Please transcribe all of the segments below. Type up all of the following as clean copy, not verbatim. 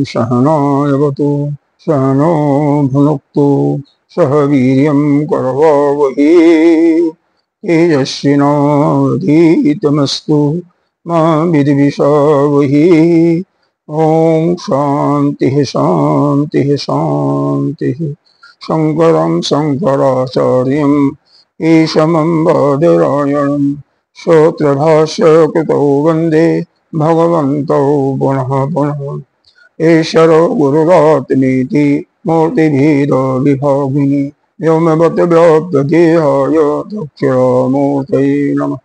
सहनावतु सहनो भुनक्तु सह वीर्यं करवावहै तेजस्विनावधीतमस्तु मा विद्विषावहै। ओम शांति शांति शांति। शंकरं शंकराचार्यं ईशमं बादरायणं सूत्रभाष्य कृतौ वन्दे भगवन्तौ पुनः पुनः। ईश्वरो गुरुरात्मेति मूर्तिभेद विभागिनी व्योमवत् व्याप्तदेहाय दक्षिणामूर्तये नमः।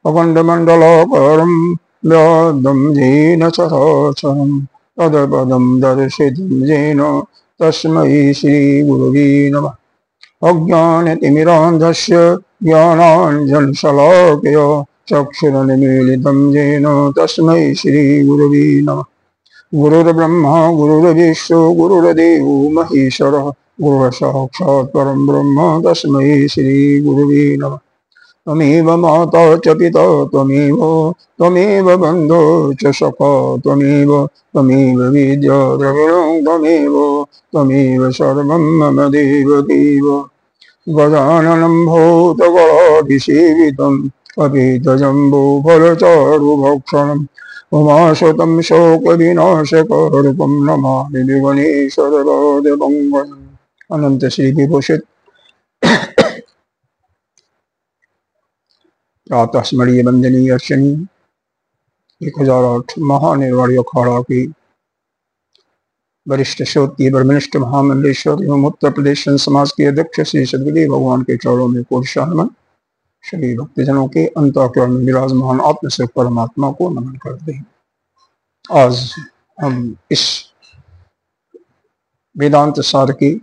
अखण्डमण्डलाकारं व्याप्तं येन चराचरं तत्पदं दर्शितं येन तस्मै श्रीगुरवे नमः। अज्ञानतिमिरान्धस्य ज्ञानाञ्जनशलाकया चक्षुरुन्मीलितं येन तस्मै श्रीगुरवे नमः। गुरुर्ब्रह्मा गुरुर्विष्णु गुरुर्देवो महेश्वरः गुरुर्साक्षात् परं ब्रह्म तस्मै श्रीगुरवे नमः। त्वमेव माता च पिता त्वमेव बन्धो च सखा त्वमेव विद्या द्रविणं त्वमेव सर्वं मम देव गजाननं भूतगणाधिसेवितं कपितजम्बूफलचारुभक्षणम् उमाशतं शोकविनाशकारकं नमामि विघ्नेश्वरपादपङ्कजम्। अनंत श्री विभूषित प्रातः स्मरणीय वंदनीय अर्चनीय 1008 महानिर्वाणी अखाड़ा की वरिष्ठ श्रोत्रिय ब्रह्मनिष्ठ महामंडलेश्वर एवं उत्तर प्रदेश समाज के अध्यक्ष श्री सदगुरु भगवान के चरणों में कोटि नमन। सभी भक्तजनों के अंतःकरण में विराजमान आत्मस्वरूप परमात्मा को नमन करते हैं। आज हम इस वेदांत सार के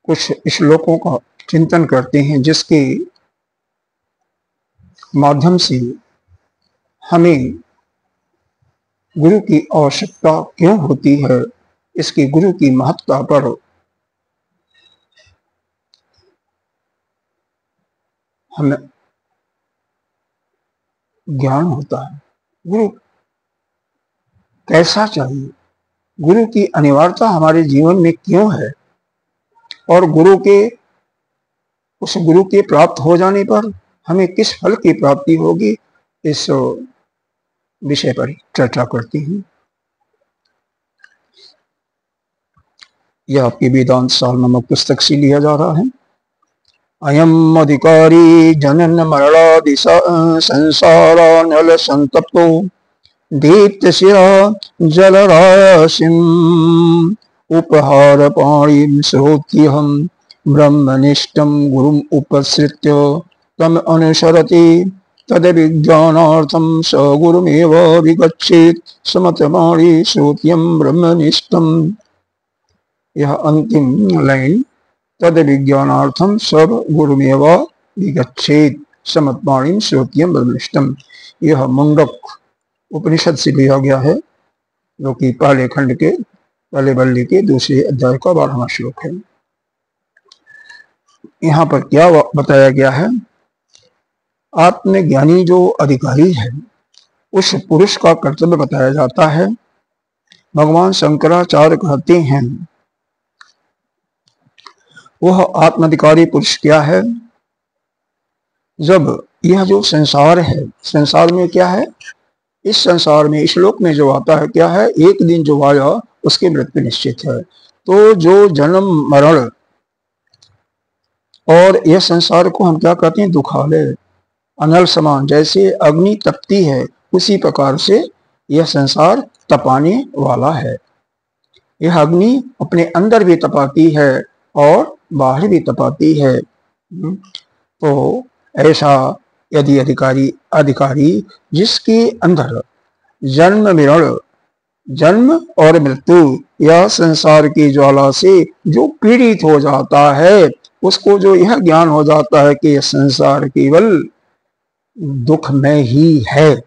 कुछ श्लोकों का चिंतन करते हैं, जिसके माध्यम से हमें गुरु की आवश्यकता क्यों होती है, इसकी गुरु की महत्ता पर हमें ज्ञान होता है। गुरु कैसा चाहिए, गुरु की अनिवार्यता हमारे जीवन में क्यों है, और उस गुरु के प्राप्त हो जाने पर हमें किस फल की प्राप्ति होगी, इस विषय पर चर्चा करते हैं। यह आपकी वेदांत सार नामक पुस्तक से लिया जा रहा है। अयम अधिकारी जनन मरणादि संसारानल संतप्तो दीप्त शिरा जलराशिम उपहार पाणिं श्रोत्यहं ब्रह्मनिष्ठं गुरुम उपसृत्य तम अनुसरति तद विज्ञानार्थं स गुरुमेव विगच्छेत् समतमाणि श्रोत्यं ब्रह्मनिष्ठं। यह अंतिम लाइन, तद विज्ञानार्थं सब गुरुमेव विगच्छेत् समतमाणि श्रोत्यं ब्रह्मनिष्ठं, यह मुंडक उपनिषद से लिया गया है, जो कि पहले खंड के पहले बल्ली के दूसरे अध्याय का 12वां श्लोक है। यहाँ पर क्या बताया गया है, आत्मज्ञानी जो अधिकारी है उस पुरुष का कर्तव्य बताया जाता है। भगवान शंकराचार्य कहते हैं, वह आत्माधिकारी पुरुष क्या है, जब यह जो संसार है, संसार में क्या है, इस संसार में इस लोक में जो आता है क्या है, एक दिन जो आया उसकी मृत्यु निश्चित है। तो जो जन्म मरण और यह संसार को हम क्या कहते हैं, दुखालय अनल समान, जैसे अग्नि तपती है उसी प्रकार से यह संसार तपाने वाला है। यह अग्नि अपने अंदर भी तपाती है और बाहर भी तपाती है। तो ऐसा यदि अधिकारी जिसके अंदर जन्म और मृत्यु या संसार की ज्वाला से जो पीड़ित हो जाता है, उसको जो यह ज्ञान हो जाता है कि यह संसार केवल दुख में ही है,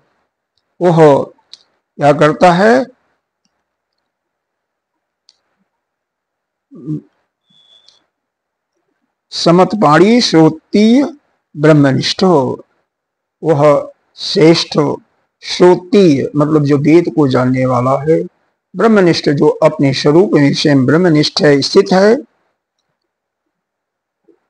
वह क्या करता है, समतपाणी श्रोतीय ब्रह्मनिष्ठ, वह श्रेष्ठ श्रोतीय मतलब जो वेद को जानने वाला है, ब्रह्मनिष्ठ जो अपने स्वरूप में स्वयं ब्रह्मनिष्ठ है, स्थित है,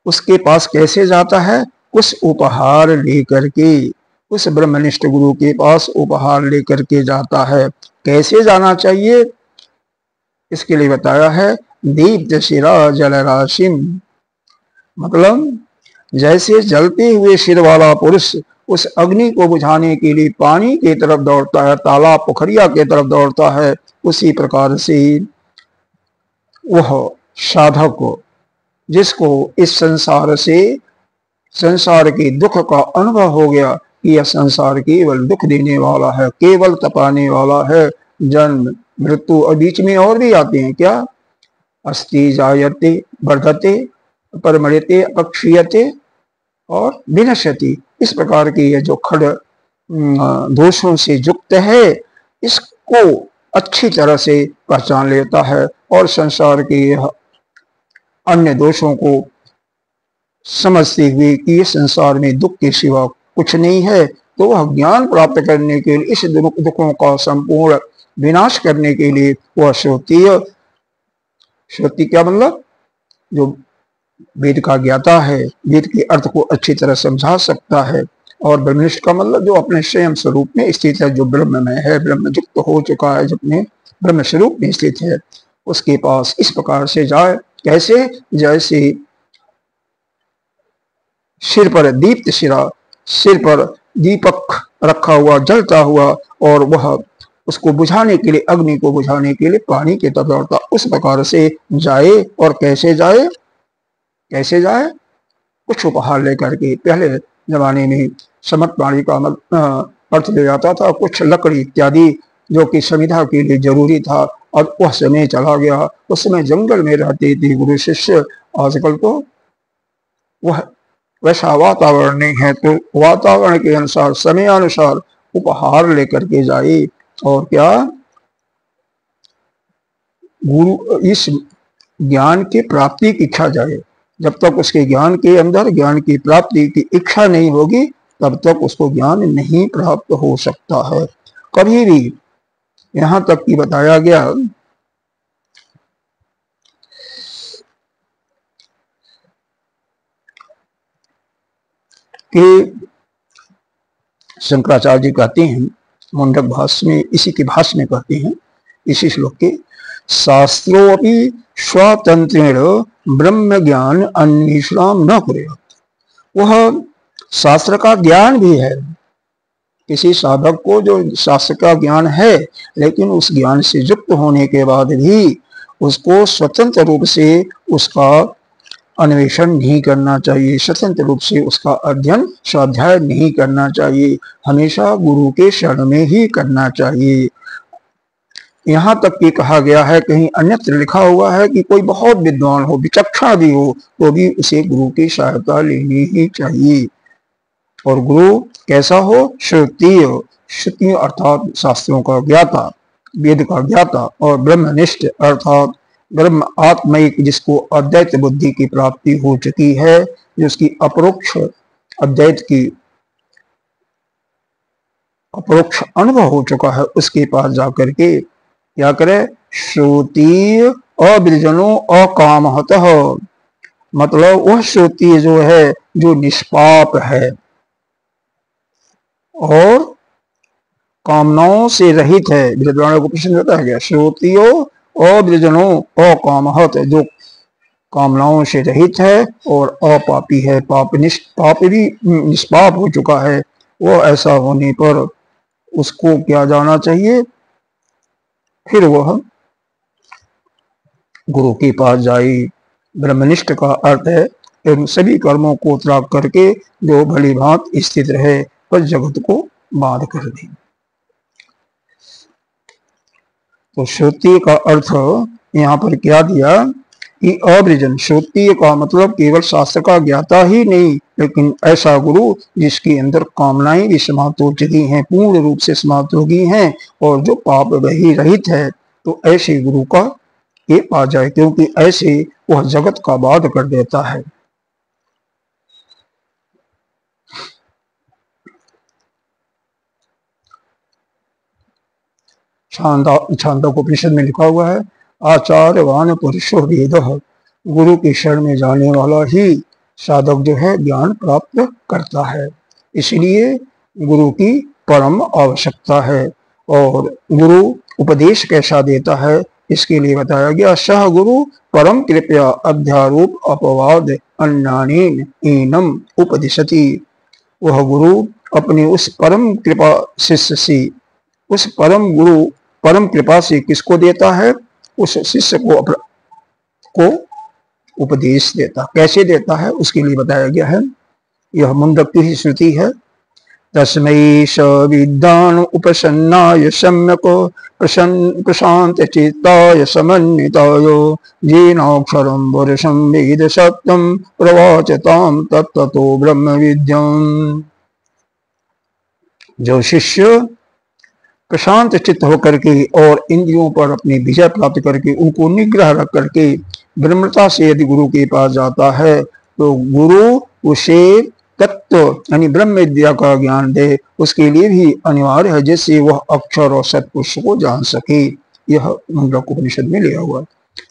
उसके पास कैसे जाता है, उस उपहार लेकर के, उस ब्रह्मनिष्ठ गुरु के पास उपहार लेकर के जाता है। कैसे जाना चाहिए, इसके लिए बताया है, दीप्त शिरा जल राशिम, मतलब जैसे जलते हुए सिर वाला पुरुष उस अग्नि को बुझाने के लिए पानी की तरफ दौड़ता है, तालाब पोखरिया की तरफ दौड़ता है, उसी प्रकार से वह साधक जिसको इस संसार से, संसार के दुख का अनुभव हो गया कि यह संसार केवल दुख देने वाला है, केवल तपाने वाला है, जन्म मृत्यु और बीच में और भी आते हैं, क्या, अस्ति जायते वर्धते परमृते अक्षीयते और विनश्यति, इस प्रकार की ये जो खड़ दोषों से युक्त है, इसको अच्छी तरह से पहचान लेता है और संसार के अन्य दोषों को समझते हुए कि इस संसार में दुख के सिवा कुछ नहीं है, तो वह ज्ञान प्राप्त करने के लिए, इस दुखों का संपूर्ण विनाश करने के लिए वह श्रोतीय, श्रुति क्या मतलब, जो वेद का ज्ञाता है, वेद के अर्थ को अच्छी तरह समझा सकता है, और ब्रह्मनिष्ठ का मतलब जो अपने स्वयं स्वरूप में स्थित है, जो ब्रह्म में है, ब्रह्मयुक्त हो चुका है, जो अपने ब्रह्म स्वरूप में स्थित है, उसके पास इस प्रकार से जाए। कैसे, जैसे सिर पर दीप्त शिरा, सिर पर दीपक रखा हुआ जलता हुआ, और वह उसको बुझाने के लिए, अग्नि को बुझाने के लिए पानी की तरफ दौड़ता, उस प्रकार से जाए। और कैसे जाए, कैसे जाए, कुछ उपहार लेकर के। पहले जमाने में समतपाणी का अर्थ ले जाता था कुछ लकड़ी इत्यादि, जो कि संविधा के लिए जरूरी था, और वह समय चला गया, उस समय जंगल में रहते थे गुरु शिष्य। आजकल तो वह वैसा वातावरण नहीं है, तो वातावरण के अनुसार, समय अनुसार उपहार लेकर के जाए, और क्या, गुरु इस ज्ञान की प्राप्ति की इच्छा जाए। जब तक उसके ज्ञान के अंदर ज्ञान की प्राप्ति की इच्छा नहीं होगी, तब तक उसको ज्ञान नहीं प्राप्त हो सकता है कभी भी। यहां तक कि बताया गया कि शंकराचार्य जी कहते हैं मुंडक भाष्य में, इसी के भाष्य में कहते हैं, इसी श्लोक के, शास्त्रोऽपि स्वतंत्रेण ब्रह्म ज्ञान अन्वेषण न कुर्यात्। वह शास्त्र का ज्ञान भी है, किसी साधक को जो शास्त्र का ज्ञान है, लेकिन उस ज्ञान से युक्त होने के बाद भी उसको स्वतंत्र रूप से उसका अन्वेषण नहीं करना चाहिए, स्वतंत्र रूप से उसका अध्ययन स्वाध्याय नहीं करना चाहिए, हमेशा गुरु के शरण में ही करना चाहिए। यहाँ तक कि कहा गया है, कहीं अन्यत्र लिखा हुआ है कि कोई बहुत विद्वान हो, विचक्षण भी हो, तो भी उसे गुरु की सहायता लेनी ही चाहिए। और गुरु कैसा हो, श्रुतीय, श्रुति अर्थात शास्त्रों का ज्ञाता, वेद का ज्ञाता, और ब्रह्मनिष्ठ अर्थात ब्रह्म आत्मयिक, जिसको अद्वैत बुद्धि की प्राप्ति हो चुकी है, जिसकी अपरोक्ष अद्वैत की अपरोक्ष अनुभव हो चुका है, उसके पास जाकर के क्या करे, श्रुति अविरजनो अकामहतः, मतलब वह श्रुति जो है, जो निष्पाप है और कामनाओं से रहित है। विद्वानों को प्रश्न होता है क्या, श्रुतियो अविरजनो अकामहत, जो कामनाओं से रहित है और अपापी है, पाप भी निष्पाप हो चुका है, वो ऐसा होने पर उसको क्या जाना चाहिए, फिर वह गुरु के पास जाए। ब्रह्मनिष्ठ का अर्थ है इन सभी कर्मों को त्याग करके जो भली भांत स्थित रहे, पर जगत को बांध कर दे। तो श्रुति का अर्थ यहाँ पर क्या दिया कि अवृजन श्रोत्रिय का मतलब केवल शास्त्र का ज्ञाता ही नहीं, लेकिन ऐसा गुरु जिसके अंदर कामनाएं भी समाप्त हो चुकी हैं, पूर्ण रूप से समाप्त हो गई हैं, और जो पाप वही रहित है, तो ऐसे गुरु का ये पा जाए, क्योंकि ऐसे वह जगत का बाध कर देता है। छांदोग्योपनिषद में लिखा हुआ है, आचार्यवान पुरुषो वेद, गुरु की शरण में जाने वाला ही साधक जो है ज्ञान प्राप्त करता है। इसलिए गुरु की परम आवश्यकता है। और गुरु उपदेश कैसा देता है इसके लिए बताया गया, सह गुरु परम कृपया अध्यारोप अपवाद अन्नानेन एनम उपदिशति। वह गुरु अपने उस परम कृपा शिष्य से, उस परम गुरु परम कृपा से किसको देता है, उस शिष्य को उपदेश देता। कैसे देता है उसके लिए बताया गया है। यह मुंडक की श्रुति है, तस्मै स विद्वान् उपसन्नाय सम्यक् प्रशांत चित्ताय समन्विताय येनाक्षरं वर्षं वेद सत्यं प्रवाचतां तत्ततो ब्रह्म विद्याम्। जो शिष्य प्रशांत चित्त होकर के और इंद्रियों पर अपनी विजय प्राप्त करके उनको निग्रह रख करके ब्रह्मता से यदि गुरु के पास जाता है, तो गुरु उसे तत्व यानी ब्रह्म विद्या का ज्ञान दे, उसके लिए भी अनिवार्य है, जिससे वह अक्षर और सत्पुरुष को जान सके। यह मुंडकोपनिषद में लिया हुआ।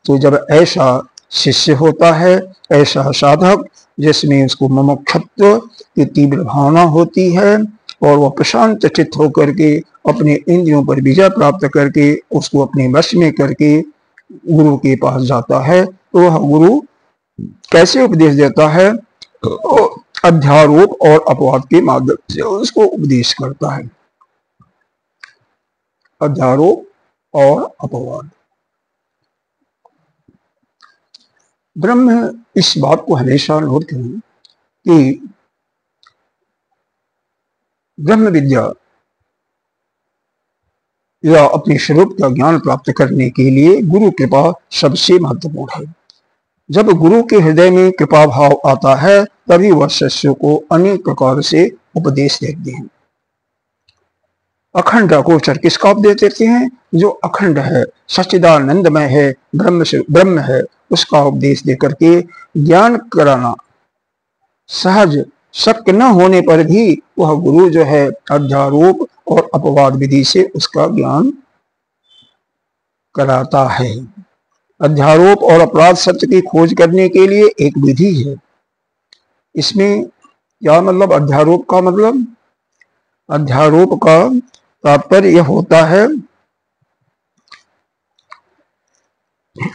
तो जब ऐसा शिष्य होता है, ऐसा साधक जिसमें उसको मुमुक्षुत्व की तीव्र भावना होती है और वह प्रशांत चित्त होकर के अपने इंद्रियों पर विजय प्राप्त करके उसको अपने वश में करके गुरु के पास जाता है, तो वह गुरु कैसे उपदेश देता है, अध्यारोप और अपवाद के माध्यम से उसको उपदेश करता है। अध्यारोप और अपवाद। ब्रह्म इस बात को हमेशा नोट करें कि ब्रह्म विद्या या अपने स्वरूप का ज्ञान प्राप्त करने के लिए गुरु कृपा सबसे महत्वपूर्ण है। जब गुरु के हृदय में कृपा भाव आता है, तभी वह शिष्य को अनेक प्रकार से उपदेश देते हैं। अखंड अगोचर किसका उपदेश देते हैं? जो अखंड है, सच्चिदानंदमय है, ब्रह्म है, उसका उपदेश देकर के ज्ञान कराना सहज शक्य न होने पर भी वह गुरु जो है अध्यारोप और अपवाद विधि से उसका ज्ञान कराता है। अध्यारोप और अपराध सत्य की खोज करने के लिए एक विधि है। इसमें क्या मतलब? अध्यारोप का मतलब, अध्यारोप का तात्पर्य यह होता है,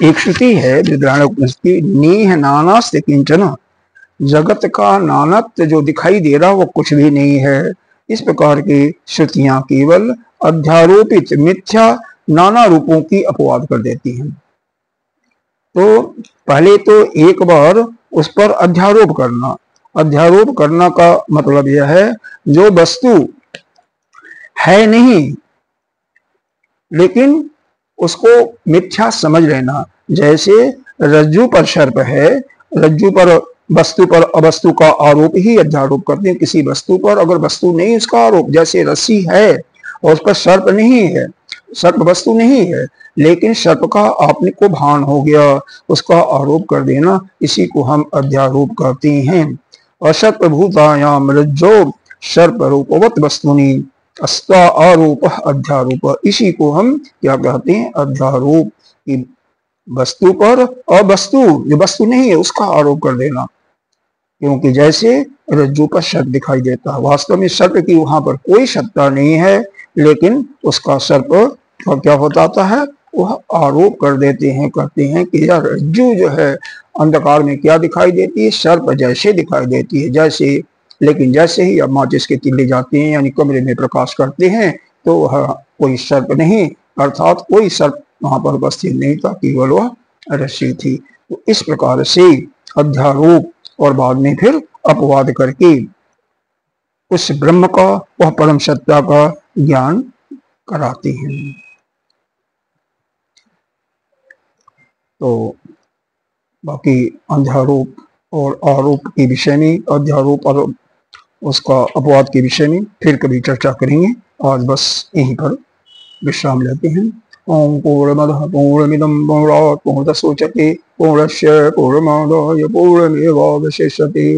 एक श्रुति है बृहदारण्यक की, नेह नानास्ति किंचन, जगत का नानत्व जो दिखाई दे रहा वो कुछ भी नहीं है। इस प्रकार की श्रुतियां केवल अध्यारोपित मिथ्या नाना रूपों की अपवाद कर देती हैं। तो पहले तो एक बार उस पर अध्यारोप करना। अध्यारोप करना का मतलब यह है, जो वस्तु है नहीं लेकिन उसको मिथ्या समझ लेना। जैसे रज्जू पर सर्प है, रज्जू पर वस्तु पर अवस्तु का आरोप ही अध्यारोप करते हैं। किसी वस्तु पर अगर वस्तु नहीं उसका आरोप, जैसे रस्सी है और उस पर सर्प नहीं है, सर्प वस्तु नहीं है, लेकिन सर्प का आपने को भान हो गया, उसका आरोप कर देना, इसी को हम अध्यारोप करते हैं। असर्पभूतायाम रज्जो सर्प रूपवत वस्तुनि अस्ता आरोप अध्यारोप, इसी को हम क्या कहते हैं? अध्यारोप। की वस्तु पर अवस्तु जो वस्तु नहीं है उसका आरोप कर देना। क्योंकि जैसे रज्जू पर सर्प दिखाई देता है, वास्तव में सर्प की वहां पर कोई सत्ता नहीं है, लेकिन उसका सर्प क्या होता है, वह आरोप कर देते हैं, कहते हैं कि यह रज्जू जो है अंधकार में क्या दिखाई देती है? सर्प जैसे दिखाई देती है, जैसे। लेकिन जैसे ही अब माचिस के तिल्ले जाते हैं यानी कमरे में प्रकाश करते हैं, तो वह कोई सर्प नहीं, अर्थात कोई सर्प वहां पर उपस्थित नहीं था, केवल वह रस्सी थी। तो इस प्रकार से अध्यारोप और बाद में फिर अपवाद करके उस ब्रह्म का, वह परम सत्ता का ज्ञान कराते हैं। तो बाकी अध्यारोप और आरोप के विषय में, अध्यारोप और उसका अपवाद के विषय में फिर कभी चर्चा करेंगे। आज बस यहीं पर विश्राम लेते हैं। ओम पूर्णमदः पूर्णमिदं पूर्णात् पूर्णमुदच्यते पूर्णस्य पूर्णमादाय पूर्णमेवावशिष्यते।